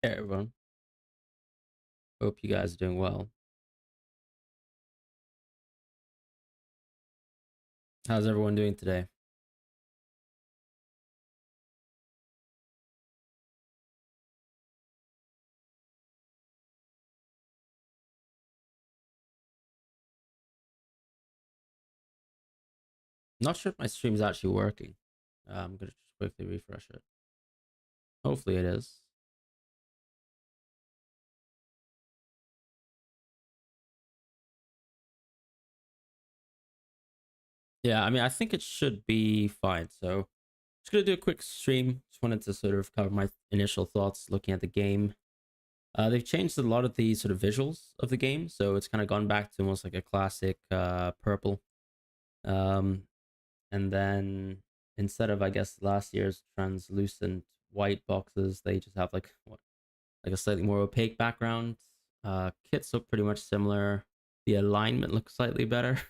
Hey everyone, hope you guys are doing well. How's everyone doing today? Not sure if my stream is actually working. I'm gonna just quickly refresh it. Hopefully it is. Yeah, I mean, I think it should be fine. So, just gonna do a quick stream. Just wanted to sort of cover my initial thoughts looking at the game. They've changed a lot of the sort of visuals of the game, so it's kind of gone back to almost like a classic purple. Um, and then instead of I guess last year's translucent white boxes, they just have like a slightly more opaque background. Kits look pretty much similar. The alignment looks slightly better.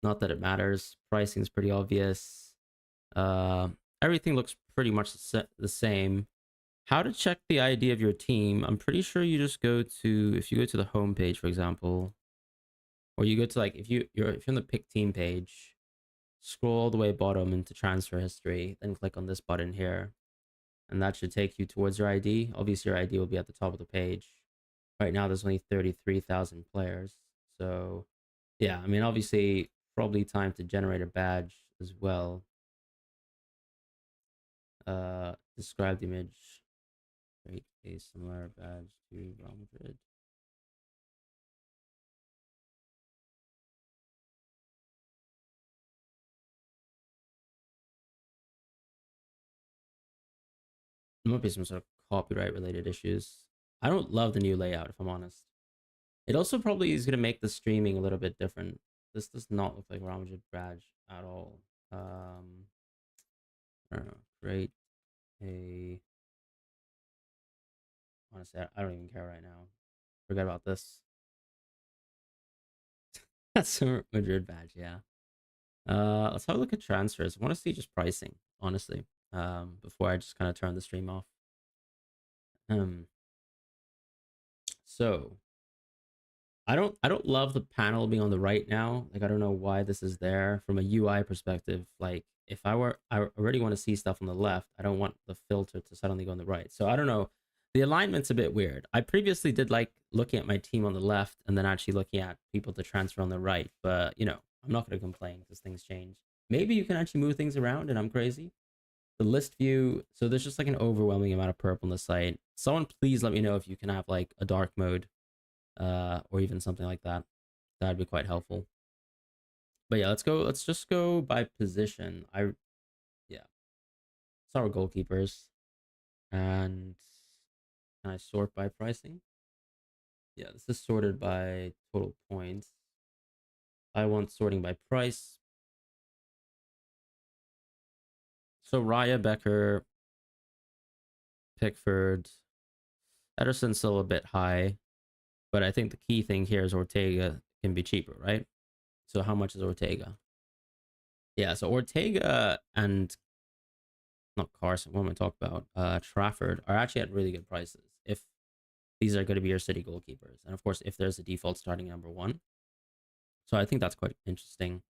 Not that it matters. Pricing's pretty obvious. Uh, Everything looks pretty much the same. How to check the ID of your team? I'm pretty sure you just go to if you go to the home page, for example, or you go to like if you're on the pick team page, scroll all the way bottom into transfer history, then click on this button here, and that should take you towards your ID. Obviously, your ID will be at the top of the page. Right now, there's only 33,000 players. So, yeah, I mean, obviously, probably time to generate a badge as well. Describe the image. Create a similar badge to Real Madrid. There might be some sort of copyright related issues. I don't love the new layout, if I'm honest. It also probably is going to make the streaming a little bit different. This does not look like Real Madrid badge at all. I don't know. Create a. Honestly, I don't even care right now. Forget about this. That's a Madrid badge, yeah. Let's have a look at transfers. I want to see just pricing, honestly. Before I just kind of turn the stream off. Um, so I don't love the panel being on the right now. Like I don't know why this is there from a UI perspective. Like if I already want to see stuff on the left, I don't want the filter to suddenly go on the right. So I don't know. The alignment's a bit weird. I previously did like looking at my team on the left and then actually looking at people to transfer on the right. But I'm not going to complain because things change. Maybe you can actually move things around and I'm crazy. The list view, so there's just like an overwhelming amount of purple on the site. Someone please let me know if you can have like a dark mode or even something like that. That'd be quite helpful. But yeah, let's go. Let's just go by position. Yeah, it's our goalkeepers, and can I sort by pricing? Yeah, this is sorted by total points. I want sorting by price. So Raya, Becker, Pickford, Ederson's still a bit high, but I think the key thing here is Ortega can be cheaper, right? So how much is Ortega? Yeah, so Ortega and not Carson, what am I talking about? Trafford are actually at really good prices if these are going to be your city goalkeepers. And of course, if there's a default starting number one. So I think that's quite interesting.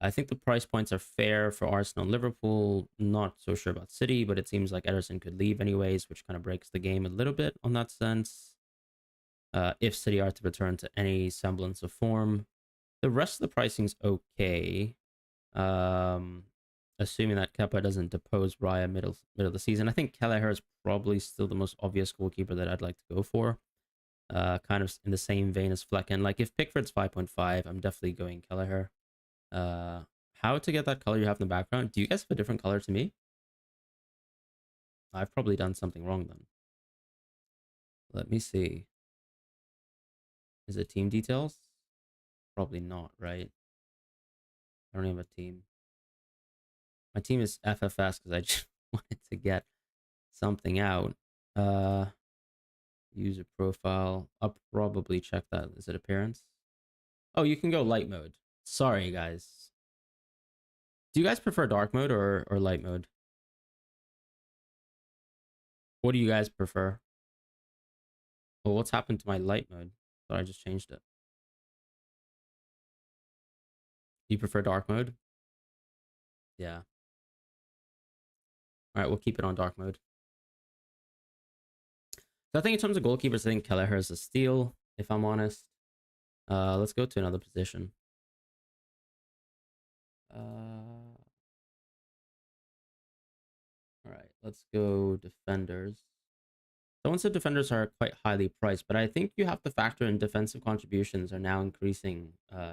I think the price points are fair for Arsenal and Liverpool. Not so sure about City, but it seems like Ederson could leave anyways, which kind of breaks the game a little bit on that sense. If City are to return to any semblance of form, the rest of the pricing's okay. Um, Assuming that Kepa doesn't depose Raya middle of the season. I think Kelleher is probably still the most obvious goalkeeper that I'd like to go for. Kind of in the same vein as Flecken. Like if Pickford's 5.5, I'm definitely going Kelleher. Uh, how to get that color you have in the background? Do you guys have a different color to me? I've probably done something wrong then. Let me see. Is it team details? Probably not, right? I don't have a team. My team is FFS because I just wanted to get something out. Uh, User profile. I'll probably check that. Is it appearance? Oh, you can go light mode. Sorry, guys. Do you guys prefer dark mode or light mode? What do you guys prefer? Well, what's happened to my light mode? Thought I just changed it. Do you prefer dark mode? Yeah. All right, we'll keep it on dark mode. So I think in terms of goalkeepers, I think Kelleher is a steal, if I'm honest. Let's go to another position. All right, let's go defenders. Someone said defenders are quite highly priced, but I think you have to factor in defensive contributions are now increasing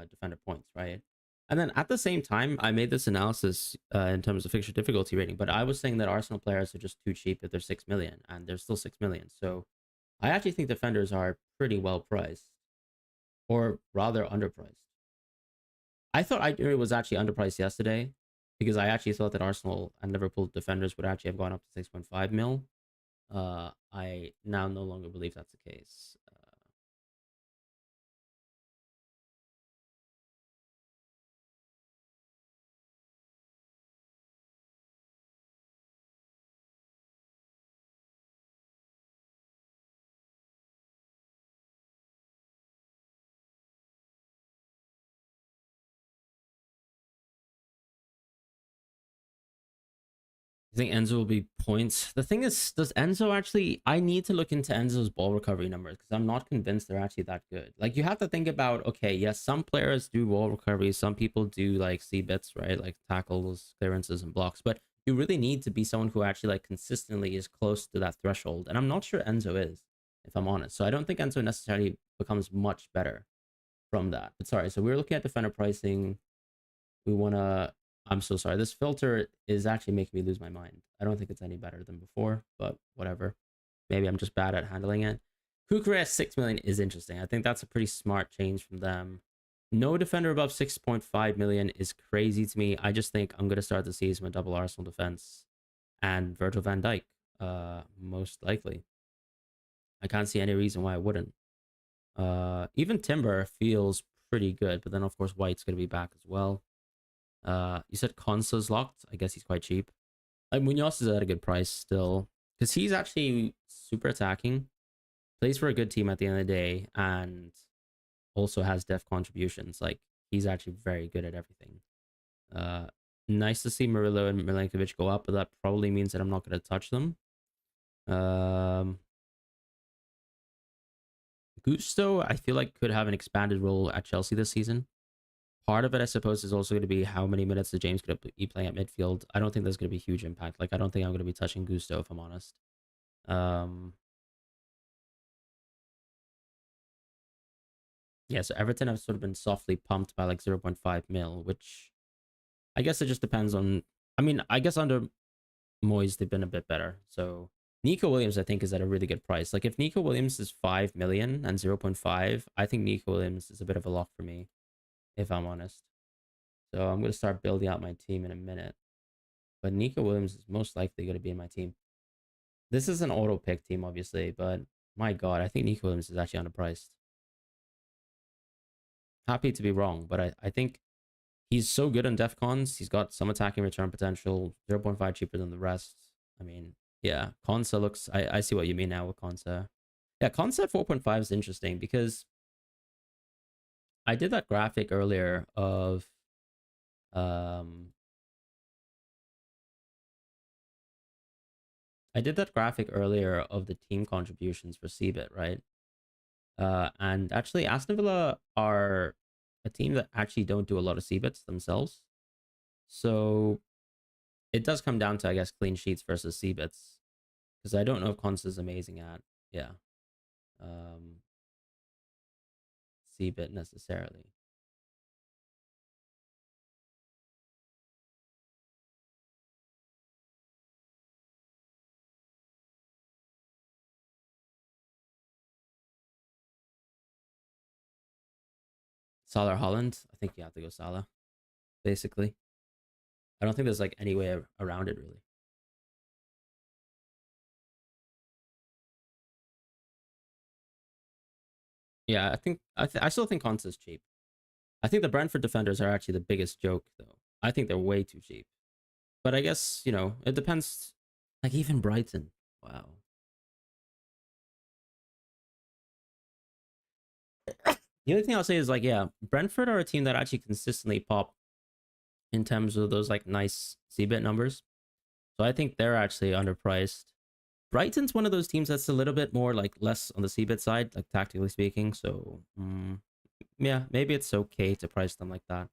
defender points, right? And then at the same time, I made this analysis in terms of fixture difficulty rating, but I was saying that Arsenal players are just too cheap if they're 6 million, and they're still 6 million. So I actually think defenders are pretty well priced, or rather underpriced. I thought it was actually underpriced yesterday because I actually thought that Arsenal and Liverpool defenders would actually have gone up to 6.5 mil. I now no longer believe that's the case. I think Enzo will be points. The thing is, does Enzo actually? I need to look into Enzo's ball recovery numbers because I'm not convinced they're actually that good. Like you have to think about, okay, yes, some players do ball recovery, some people do like C bits, right? Like tackles, clearances, and blocks. But you really need to be someone who actually like consistently is close to that threshold. And I'm not sure Enzo is, if I'm honest. So I don't think Enzo necessarily becomes much better from that. But sorry, so we're looking at defender pricing. We want to, I'm so sorry. This filter is actually making me lose my mind. I don't think it's any better than before, but whatever. Maybe I'm just bad at handling it. Kukure 6 million is interesting. I think that's a pretty smart change from them. No defender above 6.5 million is crazy to me. I just think I'm going to start the season with double Arsenal defense and Virgil van Dijk, most likely. I can't see any reason why I wouldn't. Even Timber feels pretty good, but then of course White's going to be back as well. You said Konsa's locked. I guess he's quite cheap. Like Munoz is at a good price still because he's actually super attacking, plays for a good team at the end of the day, and also has def contributions. Like he's actually very good at everything. Uh, Nice to see Murillo and Milenkovic go up, but that probably means that I'm not going to touch them. Um, Gusto, I feel like could have an expanded role at Chelsea this season. Part of it, I suppose, is also going to be how many minutes the James going to be playing at midfield. I don't think there's going to be huge impact. Like, I don't think I'm going to be touching Gusto, if I'm honest. Um, yeah, so Everton have sort of been softly pumped by like 0.5 mil, which I guess it just depends on. I mean, I guess under Moyes, they've been a bit better. So Nico Williams, I think, is at a really good price. Like, if Nico Williams is 5 million and 0.5, I think Nico Williams is a bit of a lock for me, if I'm honest. So I'm going to start building out my team in a minute. But Nico Williams is most likely going to be in my team. This is an auto pick team, obviously, but my God, I think Nico Williams is actually underpriced. Happy to be wrong, but I think he's so good on DEFCONs. He's got some attacking return potential, 0.5 cheaper than the rest. I mean, yeah, Consa looks, I see what you mean now with Consa. Yeah, Consa at 4.5 is interesting because I did that graphic earlier of, um, I did that graphic earlier of the team contributions for CBIT, right? And actually, Aston Villa are a team that actually don't do a lot of CBITs themselves. So it does come down to, I guess, clean sheets versus CBITs. Because I don't know if Const is amazing at, yeah, um, CBIT necessarily. Salah or Holland, I think you have to go Salah, basically. I don't think there's like any way around it, really. Yeah, I still think Const is cheap. I think the Brentford defenders are actually the biggest joke, though. I think they're way too cheap. But I guess, it depends. Like even Brighton. Wow. The only thing I'll say is like, yeah, Brentford are a team that actually consistently pop in terms of those like nice CBIT numbers. So I think they're actually underpriced. Brighton's one of those teams that's a little bit more like less on the CBIT side, like tactically speaking. So yeah, maybe it's okay to price them like that.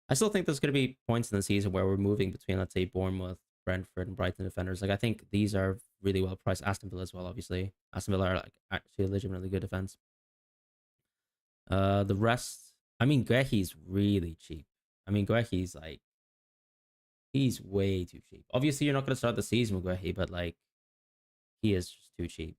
I still think there's going to be points in the season where we're moving between, let's say, Bournemouth, Brentford, and Brighton defenders. Like I think these are really well priced. Aston Villa as well, obviously. Aston Villa are like actually a legitimately good defense. The rest, I mean, Guehi's really cheap. I mean, Guehi's like he's way too cheap. Obviously, you're not going to start the season with Guehi, but like he is just too cheap.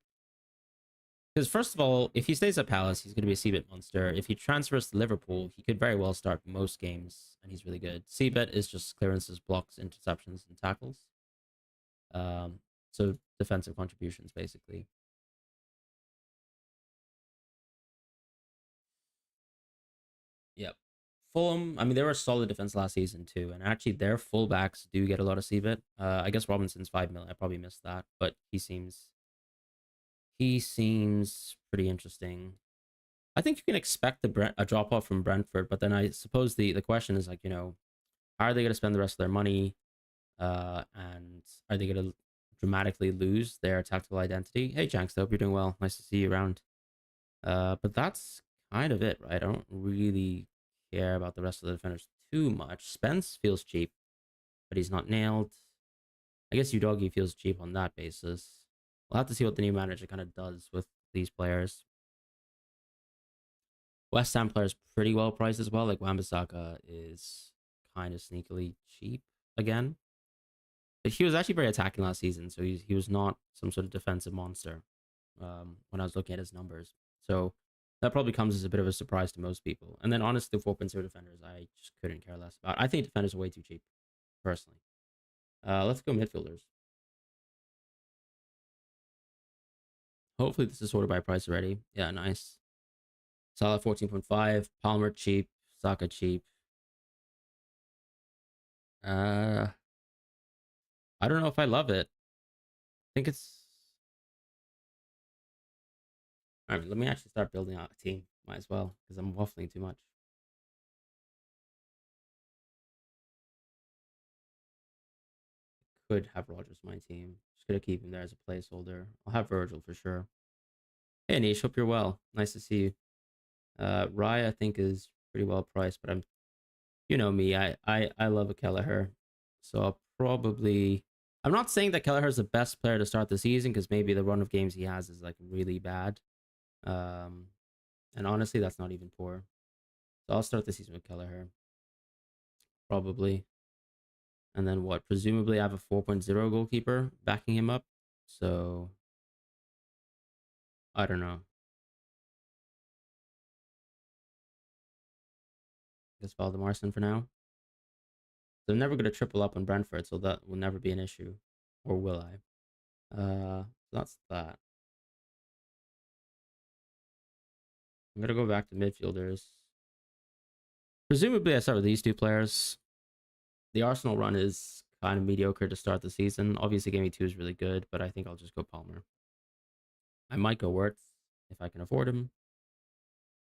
Because first of all, if he stays at Palace, he's going to be a CBIT monster. If he transfers to Liverpool, he could very well start most games, and he's really good. CBIT is just clearances, blocks, interceptions, and tackles. Um, so defensive contributions, basically. Yep. Fulham, I mean, they were a solid defense last season too, and actually their fullbacks do get a lot of CBIT. I guess Robinson's 5 million. I probably missed that, but he seems pretty interesting. I think you can expect a drop off from Brentford, but then I suppose the question is like, how are they going to spend the rest of their money? And are they going to dramatically lose their tactical identity? Hey, Janks, hope you're doing well. Nice to see you around. But that's kind of it, right? I don't really care about the rest of the defenders too much. Spence feels cheap, but he's not nailed. I guess Udogi feels cheap on that basis. We'll have to see what the new manager kind of does with these players. West Ham players pretty well priced as well. Like Wan-Bissaka is kind of sneakily cheap again. But he was actually very attacking last season, so he was not some sort of defensive monster when I was looking at his numbers. So that probably comes as a bit of a surprise to most people. And then honestly, the 4.0 defenders, I just couldn't care less about. I think defenders are way too cheap, personally. Let's go midfielders. Hopefully this is sorted by price already. Yeah, nice. Salah 14.5, Palmer cheap, Saka cheap. Uh, I don't know if I love it. I think it's. All right, let me actually start building out a team. Might as well, because I'm waffling too much. Could have Rogers my team. Just gonna keep him there as a placeholder. I'll have Virgil for sure. Hey Nish, hope you're well. Nice to see you. Rye I think is pretty well priced, but you know me, I love a Kelleher. So I'll probably I'm not saying that Kelleher is the best player to start the season because maybe the run of games he has is like really bad. Um and honestly that's not even poor. So I'll start the season with Kelleher. Probably. And then what? Presumably I have a 4.0 goalkeeper backing him up. So I don't know. I guess Valdemarson for now. So I'm never going to triple up on Brentford, so that will never be an issue. Or will I? So that's that. I'm going to go back to midfielders. Presumably, I start with these two players. The Arsenal run is kind of mediocre to start the season. Obviously, Game 2 is really good, but I think I'll just go Palmer. I might go Wirtz if I can afford him.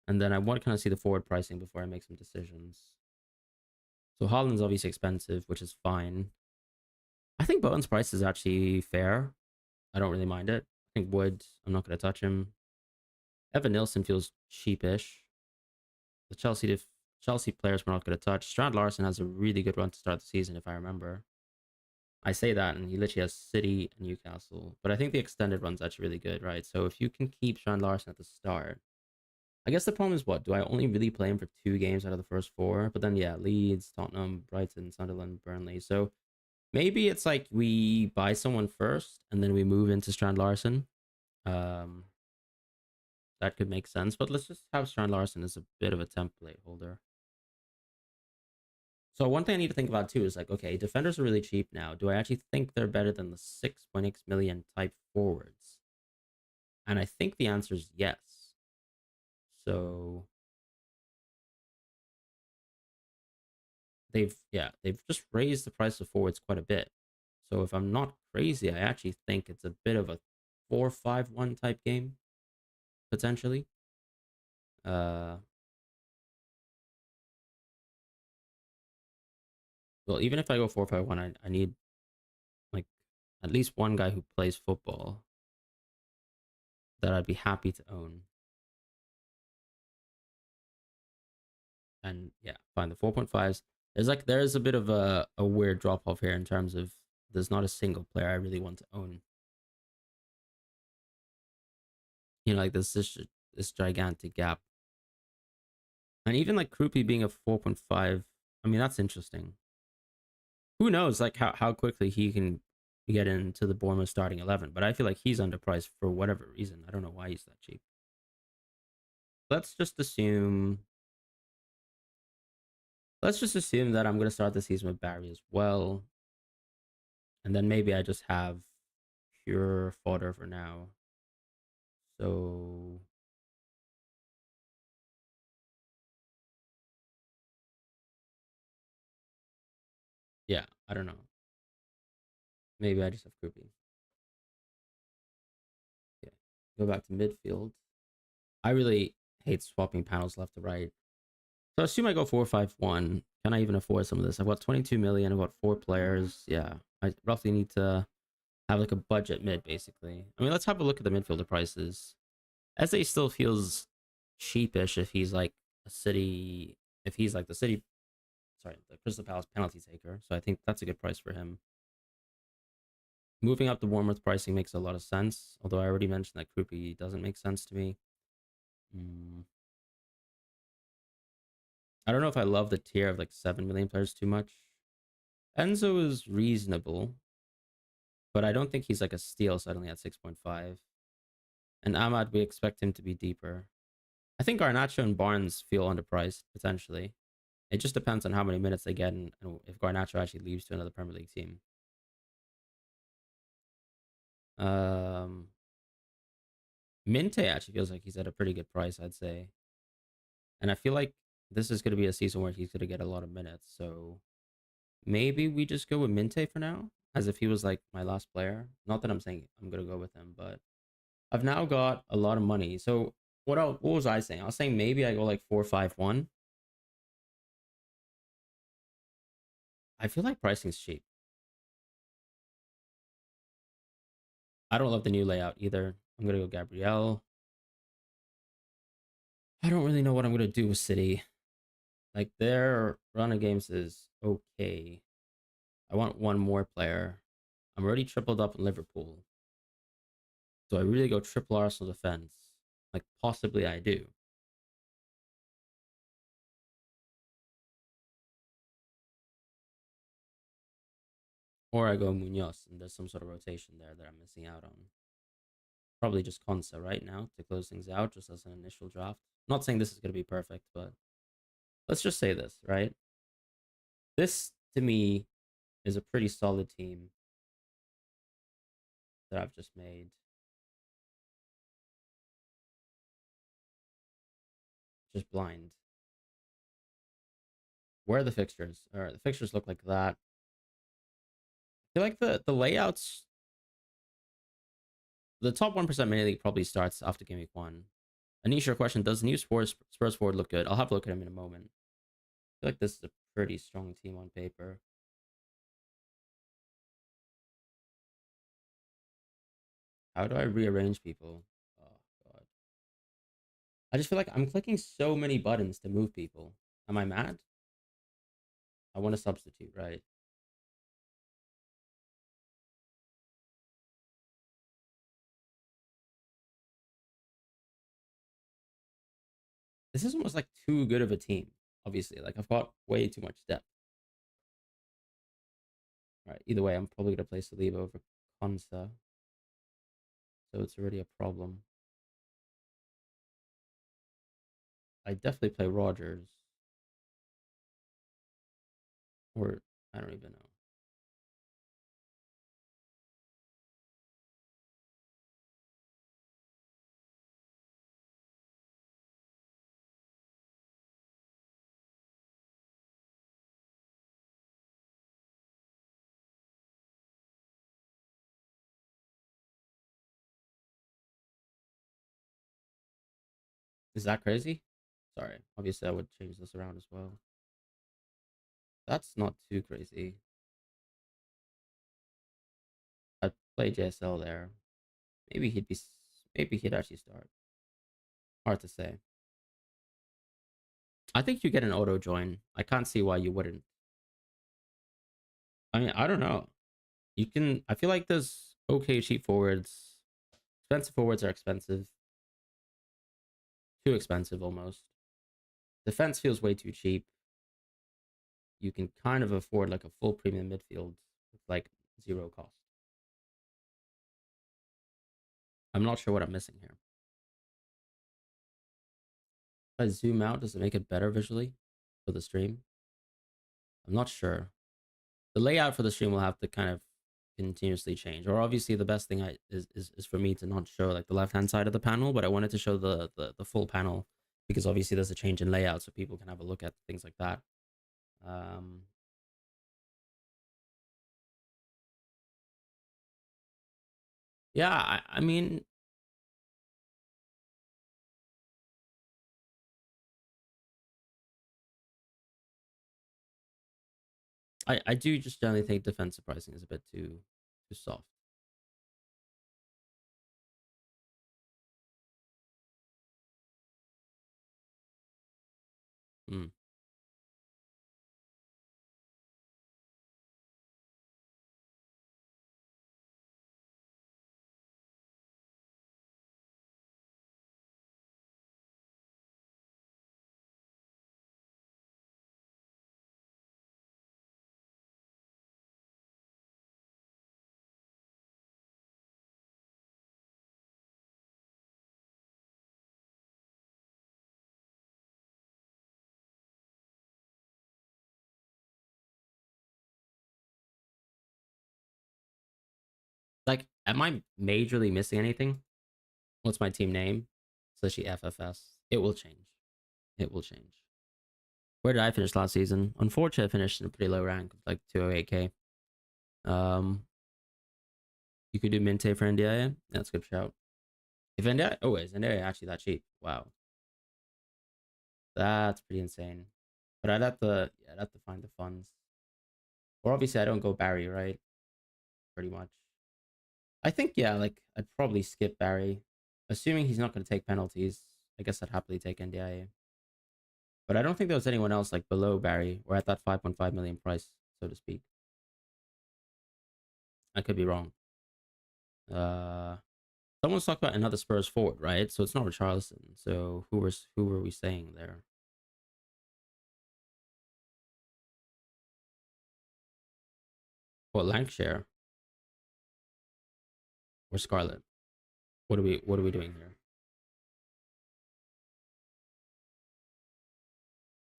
And then I want to kind of see the forward pricing before I make some decisions. So Holland's obviously expensive, which is fine. I think Bowen's price is actually fair. I don't really mind it. I think Wood, I'm not going to touch him. Evan Nilsson feels cheapish. The Chelsea players we're not going to touch. Strand Larson has a really good run to start the season, if I remember. I say that, and he literally has City and Newcastle. But I think the extended run's actually really good, right? So if you can keep Strand Larson at the start, I guess the problem is what? Do I only really play him for 2 games out of the first 4? But then, yeah, Leeds, Tottenham, Brighton, Sunderland, Burnley. So maybe it's like we buy someone first, and then we move into Strand Larson. Um, that could make sense. But let's just have Strand Larson as a bit of a template holder. So one thing I need to think about too is like, okay, defenders are really cheap now. Do I actually think they're better than the 6.x million type forwards? And I think the answer is yes. So they've just raised the price of forwards quite a bit. So if I'm not crazy, I actually think it's a bit of a 4-5-1 type game potentially. Uh, well, even if I go 4-5-1, I need like at least one guy who plays football that I'd be happy to own. And yeah, fine. The 4.5s. There's a bit of a weird drop off here in terms of there's not a single player I really want to own. You know, like this gigantic gap. And even like Krupi being a 4.5, I mean that's interesting. Who knows like how quickly he can get into the Bournemouth starting 11, but I feel like he's underpriced for whatever reason. I don't know why he's that cheap. Let's just assume let's just assume that I'm going to start the season with Barry as well, and then maybe I just have pure fodder for now. So yeah, I don't know. Maybe I just have Krupi. Okay, go back to midfield. I really hate swapping panels left to right. So assume I go 4-5-1. Can I even afford some of this? I've got 22 million. I've got 4 players. Yeah, I roughly need to have like a budget mid, basically. I mean, let's have a look at the midfielder prices. SA still feels cheapish if he's like a city, if he's like the city, sorry, the Crystal Palace penalty taker. So I think that's a good price for him. Moving up the Bournemouth pricing makes a lot of sense. Although I already mentioned that Krupi doesn't make sense to me. Mm. I don't know if I love the tier of like 7 million players too much. Enzo is reasonable, but I don't think he's like a steal suddenly at 6.5. And Ahmad, we expect him to be deeper. I think Garnacho and Barnes feel underpriced potentially. It just depends on how many minutes they get and if Garnacho actually leaves to another Premier League team. Um, Minte actually feels like he's at a pretty good price, I'd say. And I feel like this is going to be a season where he's going to get a lot of minutes. So maybe we just go with Minte for now, as if he was like my last player. Not that I'm saying I'm going to go with him, but I've now got a lot of money. So what was I saying? I was saying maybe I go like 4-5-1. I feel like pricing's cheap. I don't love the new layout either. I'm gonna go Gabrielle. I don't really know what I'm gonna do with City. Like their run of games is okay. I want one more player. I'm already tripled up in Liverpool. So I really go triple Arsenal defense. Like possibly I do. Or I go Munoz and there's some sort of rotation there that I'm missing out on. Probably just Consa right now to close things out, just as an initial draft. Not saying this is gonna be perfect, but let's just say this, right? This to me is a pretty solid team that I've just made. Just blind. Where are the fixtures? All right, the fixtures look like that. I feel like the layouts, the top 1% mini league probably starts after game week one. Anisha, question: does the new Spurs forward look good? I'll have a look at him in a moment. I feel like this is a pretty strong team on paper. How do I rearrange people? Oh god, I just feel like I'm clicking so many buttons to move people. Am I mad? I want to substitute, right? This is almost like too good of a team. Obviously, like I've got way too much depth. All right, either way, I'm probably gonna play Saliba over Konsa, so it's already a problem. I definitely play Rogers, or I don't even know. Is that crazy? Sorry. Obviously, I would change this around as well. That's not too crazy. I'd play JSL there. Maybe he'd be. Maybe he'd actually start. Hard to say. I think you get an auto join. I can't see why you wouldn't. I mean, I don't know. You can. I feel like there's okay cheap forwards. Expensive forwards are expensive. Too expensive almost. Defense feels way too cheap. You can kind of afford like a full premium midfield with like zero cost. I'm not sure what I'm missing here. If I zoom out, does it make it better visually for the stream? I'm not sure. The layout for the stream will have to kind of continuously change. Or obviously the best thing is for me to not show like the left hand side of the panel, but I wanted to show the full panel because obviously there's a change in layout so people can have a look at things like that. Um, yeah, I mean, I do just generally think defensive pricing is a bit too soft. Mm. Like, am I majorly missing anything? What's my team name? Especially FFS. It will change. It will change. Where did I finish last season? Unfortunately, I finished in a pretty low rank, like 208k. Um, you could do Minte for NDIA. That's a good shout. If NDIA, oh, is NDIA actually that cheap? Wow, that's pretty insane. But yeah, I'd have to find the funds. Or obviously, I don't go Barry, right? Pretty much. I think yeah, like I'd probably skip Barry, assuming he's not going to take penalties. I guess I'd happily take NDIA. But I don't think there was anyone else like below Barry or at that 5.5 million price, so to speak. I could be wrong. Uh, Someone's talked about another Spurs forward, right? So it's not Richarlison. So who were we saying there? What, Lancashire or Scarlet? What are we doing here?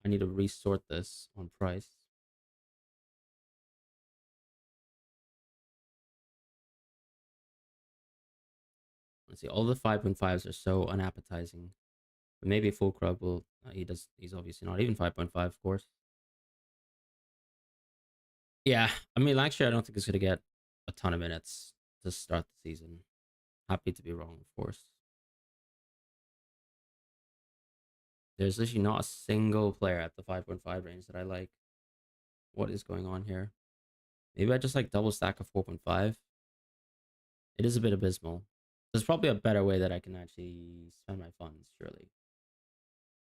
I need to resort this on price. Let's see. All the 5.5s are so unappetizing. But maybe full crub will. He does. He's obviously not even 5.5, of course. Yeah, I mean Lancashire. I don't think is going to get a ton of minutes to start the season. Happy to be wrong, of course. There's literally not a single player at the 5.5 range that I like. What is going on here? Maybe I just like double stack a 4.5. It is a bit abysmal. There's probably a better way that I can actually spend my funds, surely.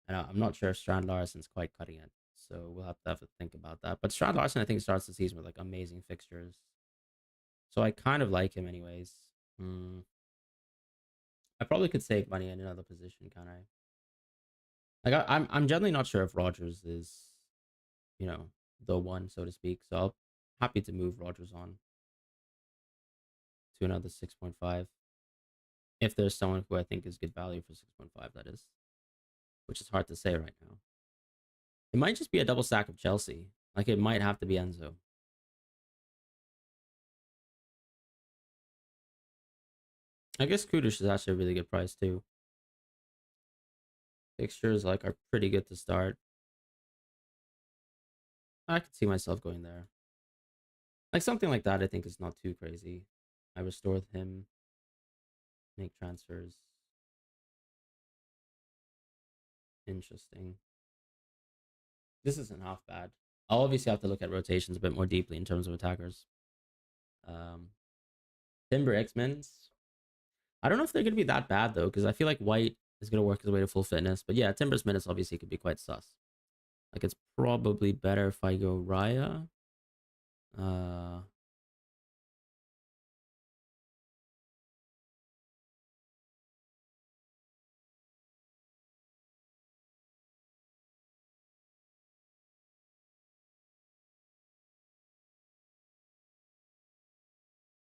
And I'm not sure if Strand Larson's quite cutting it. So we'll have to think about that. But Strand Larson, I think, starts the season with like amazing fixtures. So I kind of like him anyways. Hmm. I probably could save money in another position, can I? Like I'm generally not sure if Rogers is, you know, the one, so to speak. So I'm happy to move Rogers on to another 6.5. If there's someone who I think is good value for 6.5, that is, which is hard to say right now. It might just be a double stack of Chelsea. Like it might have to be Enzo. I guess Kudish is actually a really good price too. Fixtures like are pretty good to start. I could see myself going there. Like something like that, I think is not too crazy. I restore him, make transfers. Interesting. This isn't half bad. I'll obviously have to look at rotations a bit more deeply in terms of attackers. Um, Timber X Men's. I don't know if they're going to be that bad though, because I feel like White is going to work his way to full fitness. But yeah, Timber's minutes obviously could be quite sus. Like it's probably better if I go Raya. Uh,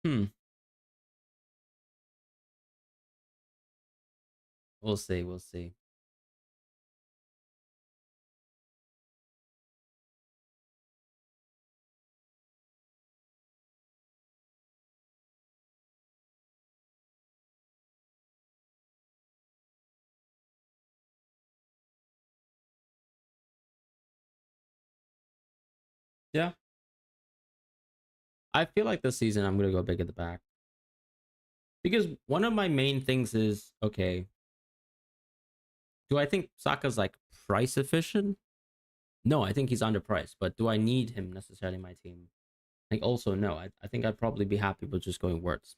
hmm. We'll see. We'll see. Yeah, I feel like this season I'm going to go big at the back because one of my main things is okay. Do I think Saka's like price efficient? No, I think he's underpriced. But do I need him necessarily in my team? Like also no. I think I'd probably be happy with just going Wirtz.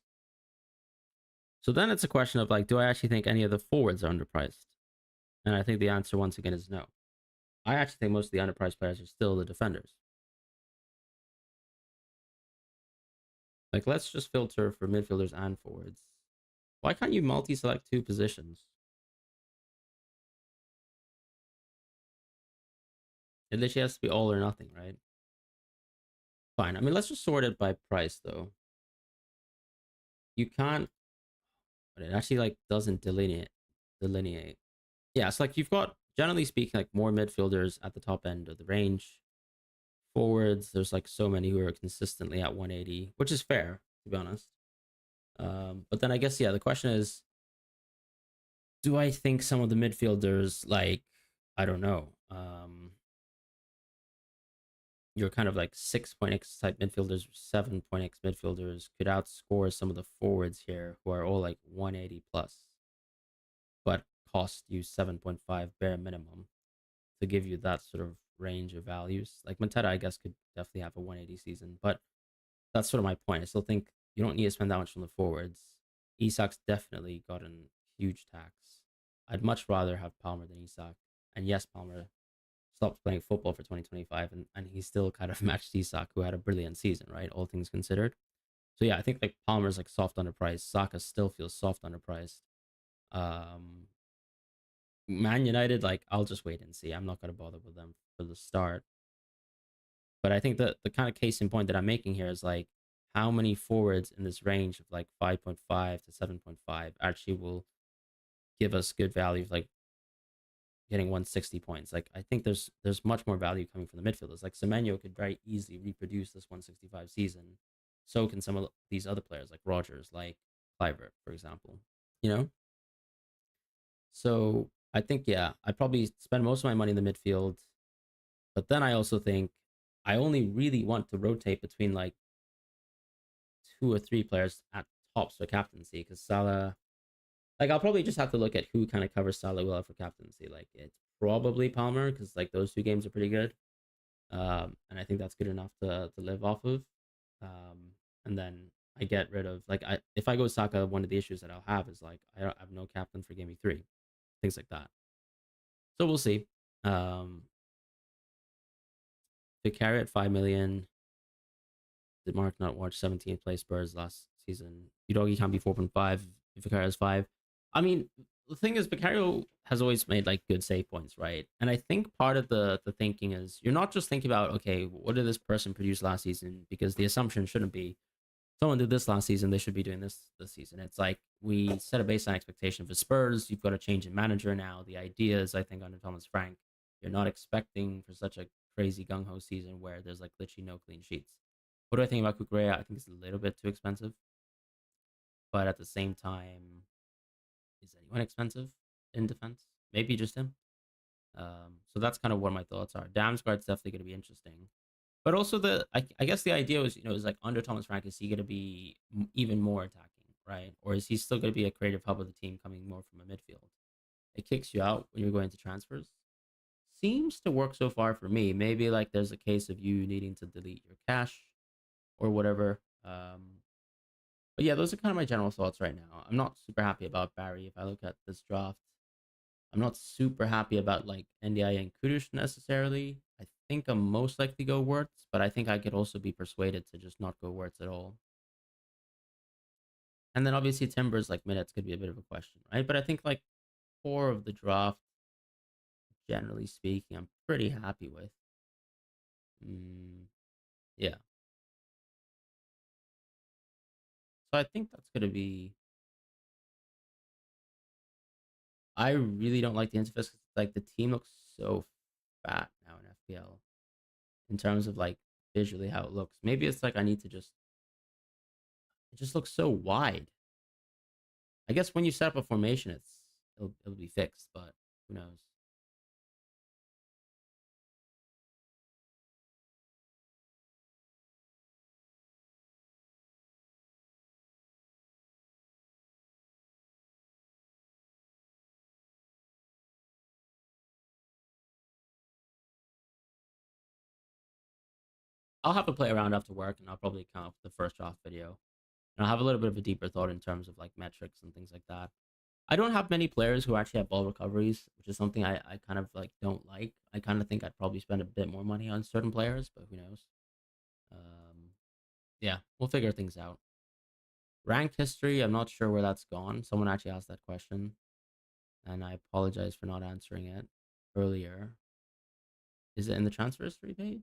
So then it's a question of like, do I actually think any of the forwards are underpriced? And I think the answer once again is no. I actually think most of the underpriced players are still the defenders. Like let's just filter for midfielders and forwards. Why can't you multi-select two positions? It literally has to be all or nothing, right? Fine. I mean, let's just sort it by price though. You can't, but it actually like doesn't delineate. Yeah, it's like you've got generally speaking like more midfielders at the top end of the range. Forwards, there's like so many who are consistently at 180, which is fair to be honest. But then I guess yeah, the question is, do I think some of the midfielders like I don't know, your kind of like 6.x type midfielders, 7.x midfielders could outscore some of the forwards here who are all like 180 plus, but cost you 7.5 bare minimum to give you that sort of range of values. Like Mateta, I guess, could definitely have a 180 season, but that's sort of my point. I still think you don't need to spend that much on the forwards. Isak's definitely gotten huge tax. I'd much rather have Palmer than Isak. And yes, Palmer stopped playing football for 2025 and he still kind of matched Isak, who had a brilliant season, right? All things considered. So yeah, I think like Palmer's like soft underpriced. Saka still feels soft underpriced. Um Man United, like I'll just wait and see. I'm not gonna bother with them for the start. But I think that the kind of case in point that I'm making here is like how many forwards in this range of like 5.5 to 7.5 actually will give us good value, like getting 160 points. Like I think there's much more value coming from the midfielders. Like Semenyo could very easily reproduce this 165 season. So can some of these other players like Rogers, like Clivert, for example. You know? So I think yeah, I probably spend most of my money in the midfield. But then I also think I only really want to rotate between like two or three players at tops for captaincy because Salah, like I'll probably just have to look at who kind of covers Salah well for captaincy. Like it's probably Palmer because like those two games are pretty good, and I think that's good enough to live off of. And then I get rid of like I if I go Saka, one of the issues that I'll have is like I have no captain for game week 3, things like that. So we'll see. Um, Vicaria at 5 million. Did Mark not watch 17th place Spurs last season? Udogi can't be 4.5 if Vicario is 5. I mean, the thing is, Vicario has always made like good save points, right? And I think part of the thinking is you're not just thinking about, okay, what did this person produce last season? Because the assumption shouldn't be someone did this last season, they should be doing this season. It's like we set a baseline expectation for Spurs. You've got a change in manager now. The idea is, I think, under Thomas Frank, you're not expecting for such a crazy gung ho season where there's like literally no clean sheets. What do I think about Kukurea? I think it's a little bit too expensive, but at the same time, is anyone expensive in defense? Maybe just him. So that's kind of what my thoughts are. Damsgaard's definitely going to be interesting, but also I guess the idea was is like under Thomas Frank, is he going to be even more attacking, right? Or is he still going to be a creative hub of the team coming more from a midfield? it kicks you out when you're going to transfers. Seems to work so far for me. Maybe like there's a case of you needing to delete your cache or whatever. But yeah, those are kind of my general thoughts right now. I'm not super happy about Barry. If I look at this draft, I'm not super happy about like NDI and Kudush necessarily. I think I'm most likely go Wirtz, but I think I could also be persuaded to just not go Wirtz at all. And then obviously Timbers like minutes could be a bit of a question, right? But I think like core of the draft, generally speaking, I'm pretty happy with. Yeah. So I think that's gonna be. I really don't like the interface. Like the team looks so fat now in FPL in terms of like visually how it looks. Maybe it's like I need to just. It just looks so wide. I guess when you set up a formation, it'll be fixed, but who knows? I'll have to play around after work, and I'll probably come up with the first draft video, and I'll have a little bit of a deeper thought in terms of like metrics and things like that. I don't have many players who actually have ball recoveries, which is something I kind of like don't like. I kind of think I'd probably spend a bit more money on certain players, but who knows? Um, yeah, we'll figure things out. Rank history, I'm not sure where that's gone. Someone actually asked that question, and I apologize for not answering it earlier. Is it in the transfer history page?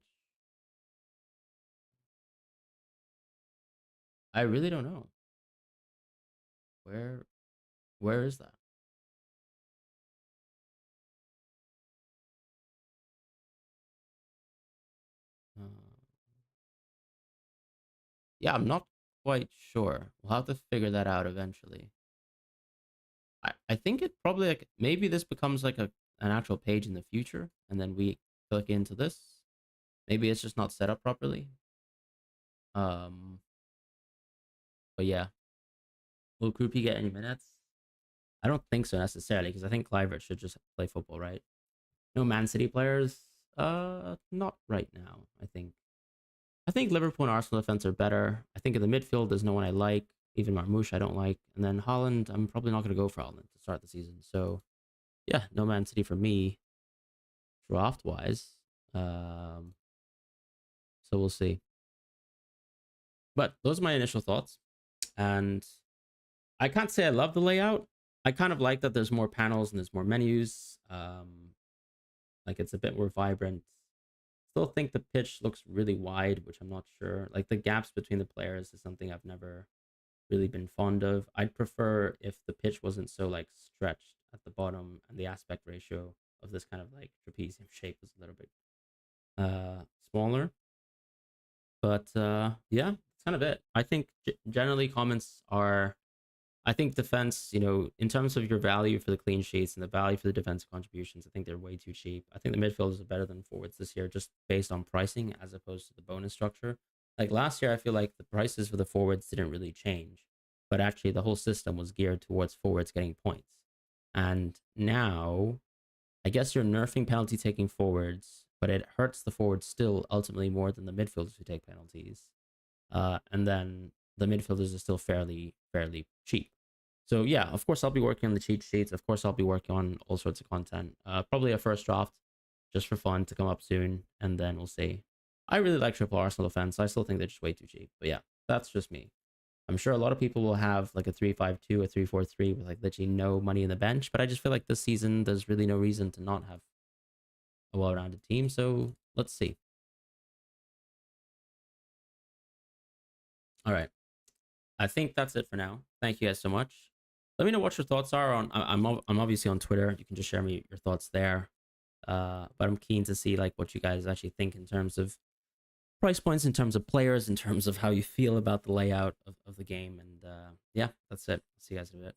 I really don't know. Where where is that? Uh, yeah, I'm not quite sure. We'll have to figure that out eventually. I think it probably like maybe this becomes like an actual page in the future, and then we click into this. Maybe it's just not set up properly. Um, but yeah, will Groupie get any minutes? I don't think so necessarily because I think Clivert should just play football, right? No Man City players. Not right now. I think Liverpool and Arsenal defense are better. I think in the midfield there's no one I like. Even Marmoush I don't like, and then Holland I'm probably not going to go for Holland to start the season. So yeah, no Man City for me draft wise. Um, so we'll see. But those are my initial thoughts, and I can't say I love the layout. I kind of like that there's more panels and there's more menus. Like it's a bit more vibrant. Still think the pitch looks really wide, which I'm not sure. Like the gaps between the players is something I've never really been fond of. I'd prefer if the pitch wasn't so like stretched at the bottom and the aspect ratio of this kind of like trapezium shape was a little bit smaller. But yeah, that's kind of it. I think generally comments are. I think defense, in terms of your value for the clean sheets and the value for the defensive contributions, I think they're way too cheap. I think the midfielders are better than forwards this year, just based on pricing as opposed to the bonus structure. Like last year, I feel like the prices for the forwards didn't really change, but actually the whole system was geared towards forwards getting points. And now, I guess you're nerfing penalty taking forwards, but it hurts the forwards still ultimately more than the midfielders who take penalties. And then the midfielders are still fairly cheap. So yeah, of course I'll be working on the cheat sheets. Of course I'll be working on all sorts of content. Probably a first draft, just for fun, to come up soon, and then we'll see. I really like triple Arsenal defense. I still think they're just way too cheap. But yeah, that's just me. I'm sure a lot of people will have like a 3-5-2, a 3-4-3 with like literally no money in the bench. But I just feel like this season there's really no reason to not have a well-rounded team. So let's see. All right. I think that's it for now. Thank you guys so much. Let me know what your thoughts are on. I'm obviously on Twitter. You can just share me your thoughts there. But I'm keen to see like what you guys actually think in terms of price points, in terms of players, in terms of how you feel about the layout of the game. And yeah, that's it. See you guys in a bit.